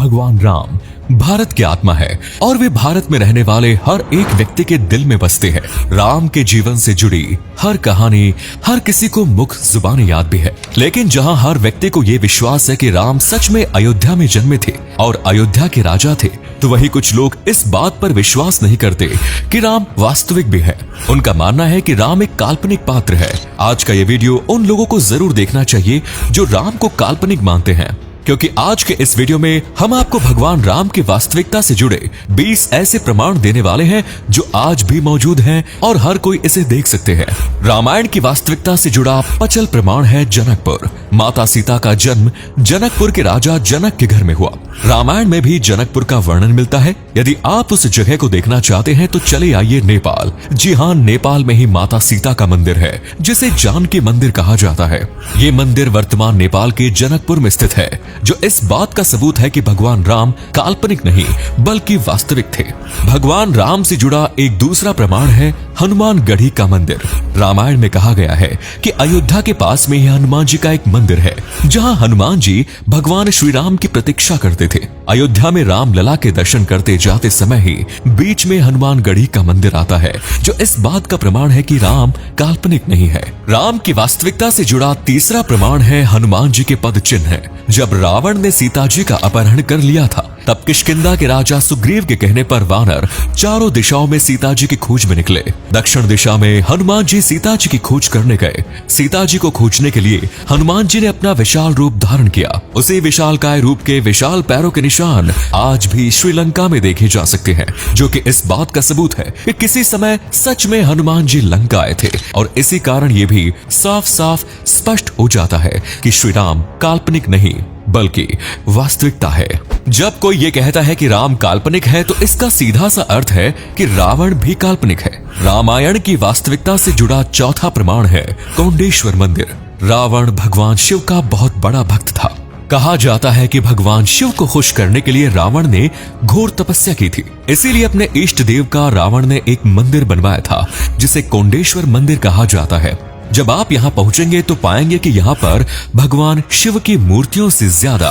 भगवान राम भारत की आत्मा है और वे भारत में रहने वाले हर एक व्यक्ति के दिल में बसते हैं। राम के जीवन से जुड़ी हर कहानी हर किसी को मुख जुबानी याद भी है, लेकिन जहां हर व्यक्ति को ये विश्वास है कि राम सच में अयोध्या में जन्मे थे और अयोध्या के राजा थे, तो वही कुछ लोग इस बात पर विश्वास नहीं करते कि राम वास्तविक भी है। उनका मानना है कि राम एक काल्पनिक पात्र है। आज का ये वीडियो उन लोगों को जरूर देखना चाहिए जो राम को काल्पनिक मानते हैं, क्योंकि आज के इस वीडियो में हम आपको भगवान राम की वास्तविकता से जुड़े 20 ऐसे प्रमाण देने वाले हैं जो आज भी मौजूद हैं और हर कोई इसे देख सकते हैं। रामायण की वास्तविकता से जुड़ा पचल प्रमाण है जनकपुर। माता सीता का जन्म जनकपुर के राजा जनक के घर में हुआ। रामायण में भी जनकपुर का वर्णन मिलता है। यदि आप उस जगह को देखना चाहते हैं तो चले आइए नेपाल। जी हाँ, नेपाल में ही माता सीता का मंदिर है जिसे जानकी मंदिर कहा जाता है। ये मंदिर वर्तमान नेपाल के जनकपुर में स्थित है, जो इस बात का सबूत है कि भगवान राम काल्पनिक नहीं बल्कि वास्तविक थे। भगवान राम से जुड़ा एक दूसरा प्रमाण है हनुमानगढ़ी का मंदिर। रामायण में कहा गया है कि अयोध्या के पास में ही हनुमान जी का एक मंदिर है, जहां हनुमान जी भगवान श्री राम की प्रतीक्षा करते थे। अयोध्या में राम लला के दर्शन करते जाते समय ही बीच में हनुमानगढ़ी का मंदिर आता है, जो इस बात का प्रमाण है कि राम काल्पनिक नहीं है। राम की वास्तविकता से जुड़ा तीसरा प्रमाण है हनुमान जी के पद चिन्ह। जब रावण ने सीता जी का अपहरण कर लिया था, तब किष्किंधा के राजा सुग्रीव के कहने पर वानर चारों दिशाओं में सीता जी की खोज में निकले। दक्षिण दिशा में हनुमान जी सीता जी की खोज करने गए। सीता जी को खोजने के लिए हनुमान जी ने अपना विशाल रूप धारण किया। उसी विशालकाय रूप के विशाल पैरों के निशान आज भी श्रीलंका में देखे जा सकते हैं, जो कि इस बात का सबूत है कि किसी समय सच में हनुमान जी लंका आए थे। और इसी कारण ये भी साफ साफ स्पष्ट हो जाता है कि श्री राम काल्पनिक नहीं बल्कि वास्तविकता है। जब कोई ये कहता है कि राम काल्पनिक है, तो इसका सीधा सा अर्थ है कि रावण भी काल्पनिक है। रामायण की वास्तविकता से जुड़ा चौथा प्रमाण है कोंडेश्वर मंदिर। रावण भगवान शिव का बहुत बड़ा भक्त था। कहा जाता है कि भगवान शिव को खुश करने के लिए रावण ने घोर तपस्या की थी। इसीलिए अपने इष्ट देव का रावण ने एक मंदिर बनवाया था, जिसे कोंडेश्वर मंदिर कहा जाता है। जब आप यहाँ पहुंचेंगे तो पाएंगे कि यहाँ पर भगवान शिव की मूर्तियों से ज्यादा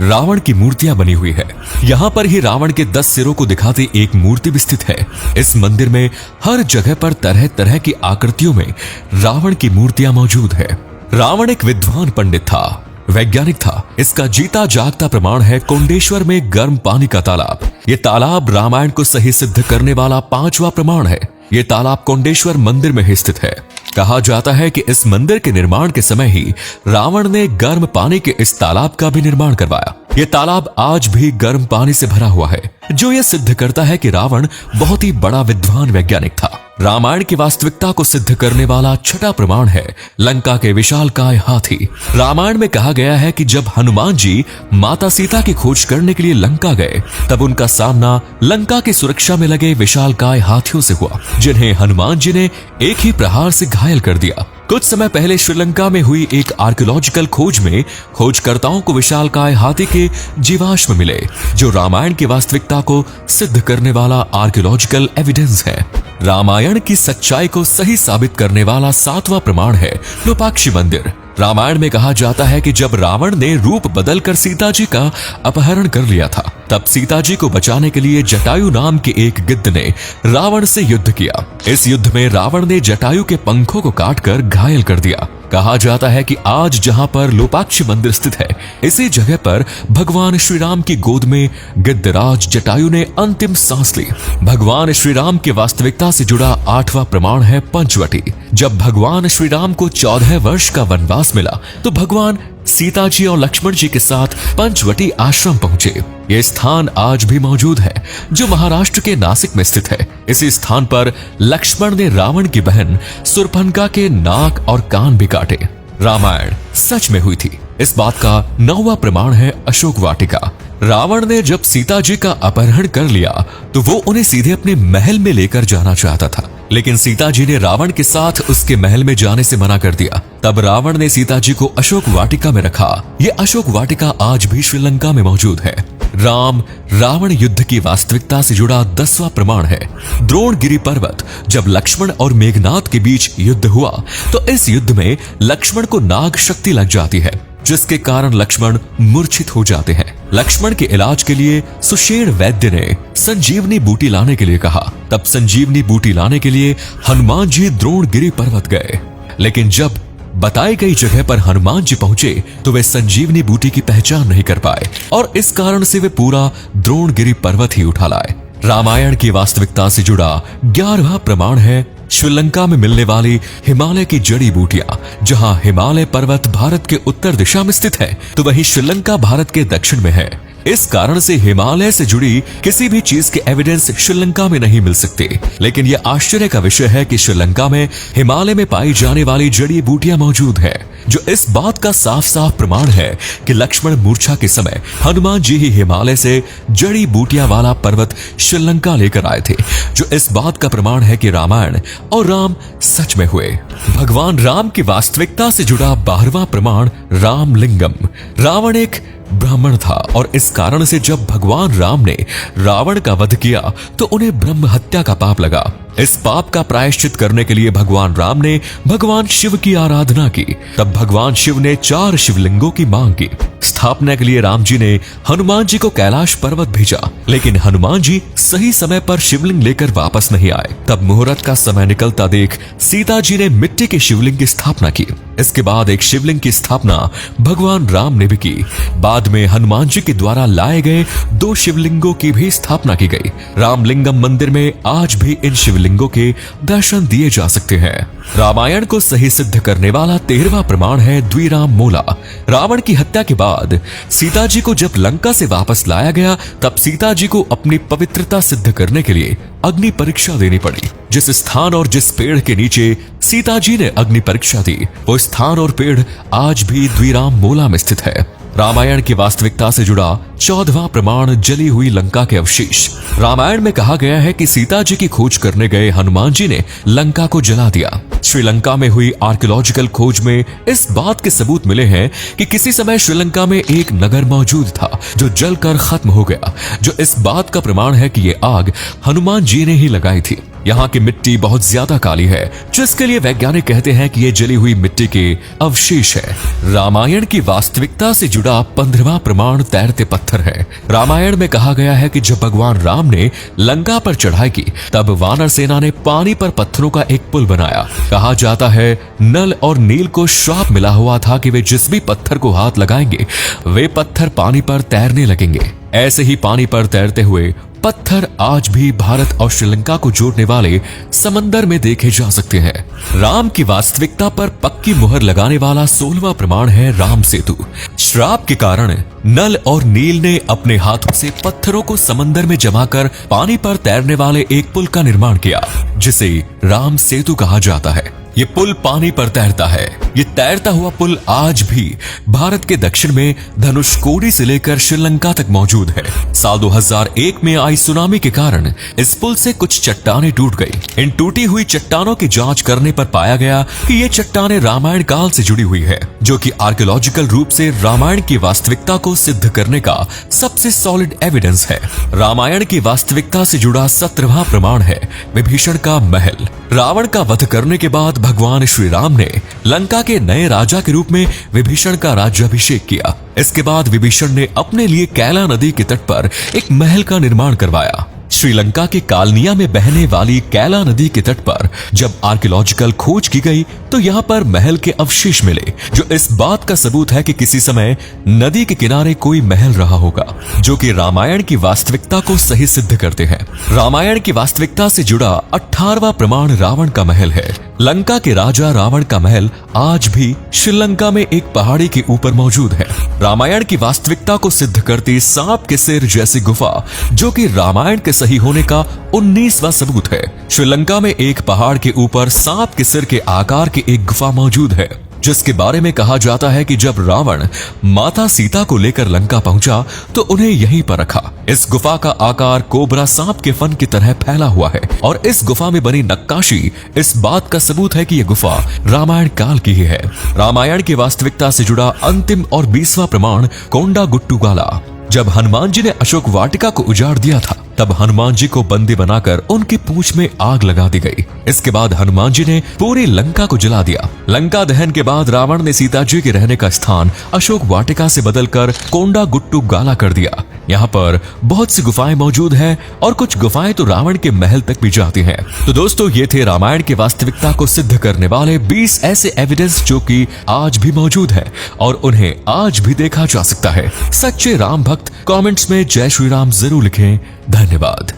रावण की मूर्तियां बनी हुई है। यहाँ पर ही रावण के 10 सिरों को दिखाती एक मूर्ति भी स्थित है। इस मंदिर में हर जगह पर तरह तरह की आकृतियों में रावण की मूर्तियां मौजूद है। रावण एक विद्वान पंडित था, वैज्ञानिक था। इसका जीता जागता प्रमाण है कोंडेश्वर में गर्म पानी का तालाब। ये तालाब रामायण को सही सिद्ध करने वाला 5वां प्रमाण है। ये तालाब कोंडेश्वर मंदिर में ही स्थित है। कहा जाता है कि इस मंदिर के निर्माण के समय ही रावण ने गर्म पानी के इस तालाब का भी निर्माण करवाया। ये तालाब आज भी गर्म पानी से भरा हुआ है, जो यह सिद्ध करता है कि रावण बहुत ही बड़ा विद्वान वैज्ञानिक था। रामायण की वास्तविकता को सिद्ध करने वाला छठा प्रमाण है लंका के विशालकाय हाथी। रामायण में कहा गया है कि जब हनुमान जी माता सीता की खोज करने के लिए लंका गए, तब उनका सामना लंका की सुरक्षा में लगे विशालकाय हाथियों से हुआ, जिन्हें हनुमान जी ने एक ही प्रहार से घायल कर दिया। कुछ समय पहले श्रीलंका में हुई एक आर्कियोलॉजिकल खोज में खोजकर्ताओं को विशालकाय हाथी के जीवाश्म मिले, जो रामायण की वास्तविकता को सिद्ध करने वाला आर्कियोलॉजिकल एविडेंस है। रामायण की सच्चाई को सही साबित करने वाला 7वां प्रमाण है लोपाक्षी मंदिर। रामायण में कहा जाता है कि जब रावण ने रूप बदलकर सीता जी का अपहरण कर लिया था, तब सीता जी को बचाने के लिए जटायु नाम के एक गिद्ध ने रावण से युद्ध किया। इस युद्ध में रावण ने जटायु के पंखों को काटकर घायल कर दिया। कहा जाता है कि आज जहां पर लोपाक्षी मंदिर स्थित है, इसी जगह पर भगवान श्री राम की गोद में गिद्धराज जटायु ने अंतिम सांस ली। भगवान श्री राम की वास्तविकता से जुड़ा 8वां प्रमाण है पंचवटी। जब भगवान श्री राम को 14 वर्ष का वनवास मिला, तो भगवान सीता जी और लक्ष्मण जी के साथ पंचवटी आश्रम पहुंचे। यह स्थान आज भी मौजूद है, जो महाराष्ट्र के नासिक में स्थित है। इसी स्थान पर लक्ष्मण ने रावण की बहन सुरपनखा के नाक और कान भी काटे। रामायण सच में हुई थी, इस बात का 9वां प्रमाण है अशोक वाटिका। रावण ने जब सीता जी का अपहरण कर लिया, तो वो उन्हें सीधे अपने महल में लेकर जाना चाहता था, लेकिन सीता जी ने रावण के साथ उसके महल में जाने से मना कर दिया। तब रावण ने सीता जी को अशोक वाटिका में रखा। ये अशोक वाटिका आज भी श्रीलंका में मौजूद है। राम रावण युद्ध की वास्तविकता से जुड़ा 10वां प्रमाण है द्रोणगिरी पर्वत। जब लक्ष्मण और मेघनाद के बीच युद्ध हुआ, तो इस युद्ध में लक्ष्मण को नाग शक्ति लग जाती है। जिसके कारण लक्ष्मण मूर्छित हो जाते हैं। लक्ष्मण के इलाज के लिए सुषेण वैद्य ने संजीवनी बूटी लाने के लिए कहा। तब संजीवनी बूटी लाने के लिए हनुमान जी द्रोणगिरी पर्वत गए, लेकिन जब बताई गई जगह पर हनुमान जी पहुंचे तो वे संजीवनी बूटी की पहचान नहीं कर पाए और इस कारण से वे पूरा द्रोणगिरी पर्वत ही उठा लाए। रामायण की वास्तविकता से जुड़ा 11वां प्रमाण है श्रीलंका में मिलने वाली हिमालय की जड़ी बूटियां। जहां हिमालय पर्वत भारत के उत्तर दिशा में स्थित है तो वहीं श्रीलंका भारत के दक्षिण में है। इस कारण से हिमालय से जुड़ी किसी भी चीज के एविडेंस श्रीलंका में नहीं मिल सकते। लेकिन यह आश्चर्य का विषय है कि श्रीलंका में हिमालय में पाई जाने वाली जड़ी बूटियां मौजूद है, जो इस बात का साफ साफ प्रमाण है कि लक्ष्मण मूर्छा के समय हनुमान जी ही हिमालय से जड़ी बूटियां वाला पर्वत श्रीलंका लेकर आए थे, जो इस बात का प्रमाण है कि रामायण और राम सच में हुए। भगवान राम की वास्तविकता से जुड़ा 12वां प्रमाण रामलिंगम। रावण एक ब्राह्मण था और इस कारण से जब भगवान राम ने रावण का वध किया तो उन्हें ब्रह्म हत्या का पाप लगा। इस पाप का प्रायश्चित करने के लिए भगवान राम ने भगवान शिव की आराधना की। तब भगवान शिव ने 4 शिवलिंगों की मांग की। स्थापना के लिए राम जी ने हनुमान जी को कैलाश पर्वत भेजा, लेकिन हनुमान जी सही समय पर शिवलिंग लेकर वापस नहीं आए। तब मुहूर्त का समय निकलता देख सीता जी ने मिट्टी के शिवलिंग की स्थापना की। इसके बाद एक शिवलिंग की स्थापना भगवान राम ने भी की। बाद में हनुमान जी के द्वारा लाए गए 2 शिवलिंगों की भी स्थापना की गई। रामलिंगम मंदिर में आज भी इन शिवलिंगों के दर्शन दिए जा सकते हैं। रामायण को सही सिद्ध करने वाला 13वां प्रमाण है द्विराम मूला। रावण की हत्या के बाद सीता जी को जब लंका से वापस लाया गया तब सीता जी को अपनी पवित्रता सिद्ध करने के लिए अग्नि परीक्षा देनी पड़ी। जिस स्थान और जिस पेड़ के नीचे सीता जी ने अग्नि परीक्षा दी वो स्थान और पेड़ आज भी द्विराम मूला में स्थित है। रामायण की वास्तविकता से जुड़ा 14वां प्रमाण जली हुई लंका के अवशेष। रामायण में कहा गया है कि सीता जी की खोज करने गए हनुमान जी ने लंका को जला दिया। श्रीलंका में हुई आर्कियोलॉजिकल खोज में इस बात के सबूत मिले हैं कि किसी समय श्रीलंका में एक नगर मौजूद था जो जलकर खत्म हो गया, जो इस बात का प्रमाण है कि ये आग हनुमान जी ने ही लगाई थी। यहाँ की मिट्टी बहुत ज्यादा काली है, जिसके लिए वैज्ञानिक कहते हैं कि ये जली हुई मिट्टी के अवशेष है। रामायण की वास्तविकता से जुड़ा 15वां प्रमाण तैरते पत्थर है। रामायण में कहा गया है कि जब भगवान राम ने लंका पर चढ़ाई की तब वानर सेना ने पानी पर पत्थरों का एक पुल बनाया। कहा जाता है नल और नील को श्राप मिला हुआ था कि वे जिस भी पत्थर को हाथ लगाएंगे वे पत्थर पानी पर तैरने लगेंगे। ऐसे ही पानी पर तैरते हुए पत्थर आज भी भारत और श्रीलंका को जोड़ने वाले समंदर में देखे जा सकते हैं। राम की वास्तविकता पर पक्की मुहर लगाने वाला 16वां प्रमाण है राम सेतु। श्राप के कारण नल और नील ने अपने हाथों से पत्थरों को समंदर में जमाकर पानी पर तैरने वाले एक पुल का निर्माण किया, जिसे राम सेतु कहा जाता है। ये पुल पानी पर तैरता है। ये तैरता हुआ पुल आज भी भारत के दक्षिण में धनुषकोडी से लेकर श्रीलंका तक मौजूद है। साल 2001 में आई सुनामी के कारण इस पुल से कुछ चट्टानें टूट गई। इन टूटी हुई चट्टानों की जांच करने पर पाया गया कि ये चट्टानें रामायण काल से जुड़ी हुई है, जो कि आर्कियोलॉजिकल रूप से रामायण की वास्तविकता को सिद्ध करने का सबसे सॉलिड एविडेंस है। रामायण की वास्तविकता से जुड़ा 17वां प्रमाण है विभीषण का महल। रावण का वध करने के बाद भगवान श्री राम ने लंका के नए राजा के रूप में विभीषण का राज्याभिषेक किया। इसके बाद विभीषण ने अपने लिए कैला नदी के तट पर एक महल का निर्माण करवाया। श्रीलंका के कालनिया में बहने वाली कैला नदी के तट पर जब आर्कियोलॉजिकल खोज की गई तो यहाँ पर महल के अवशेष मिले, जो इस बात का सबूत है कि किसी समय नदी के किनारे कोई महल रहा होगा, जो कि रामायण की वास्तविकता को सही सिद्ध करते हैं। रामायण की वास्तविकता से जुड़ा 18वां प्रमाण रावण का महल है। लंका के राजा रावण का महल आज भी श्रीलंका में एक पहाड़ी के ऊपर मौजूद है। रामायण की वास्तविकता को सिद्ध करती सांप के सिर जैसी गुफा, जो कि रामायण के सही होने का 19वां सबूत है। श्रीलंका में एक पहाड़ के ऊपर सांप के सिर के आकार की एक गुफा मौजूद है, जिसके बारे में कहा जाता है कि जब रावण माता सीता को लेकर लंका पहुंचा तो उन्हें यहीं पर रखा। इस गुफा का आकार कोबरा सांप के फन की तरह फैला हुआ है और इस गुफा में बनी नक्काशी इस बात का सबूत है कि यह गुफा रामायण काल की ही है। रामायण की वास्तविकता से जुड़ा अंतिम और 20वां प्रमाण कोंडा गुट्टू गाला। जब हनुमान जी ने अशोक वाटिका को उजाड़ दिया था तब हनुमान जी को बंदी बनाकर उनकी पूंछ में आग लगा दी गई। इसके बाद हनुमान जी ने पूरी लंका को जला दिया। लंका दहन के बाद रावण ने सीता जी के रहने का स्थान अशोक वाटिका से बदलकर कोंडा गुट्टू गाला कर दिया। यहाँ पर बहुत सी गुफाएं मौजूद हैं और कुछ गुफाएं तो रावण के महल तक भी जाती हैं। तो दोस्तों, ये थे रामायण की वास्तविकता को सिद्ध करने वाले 20 ऐसे एविडेंस जो कि आज भी मौजूद है और उन्हें आज भी देखा जा सकता है। सच्चे राम भक्त कमेंट्स में जय श्री राम जरूर लिखें। धन्यवाद।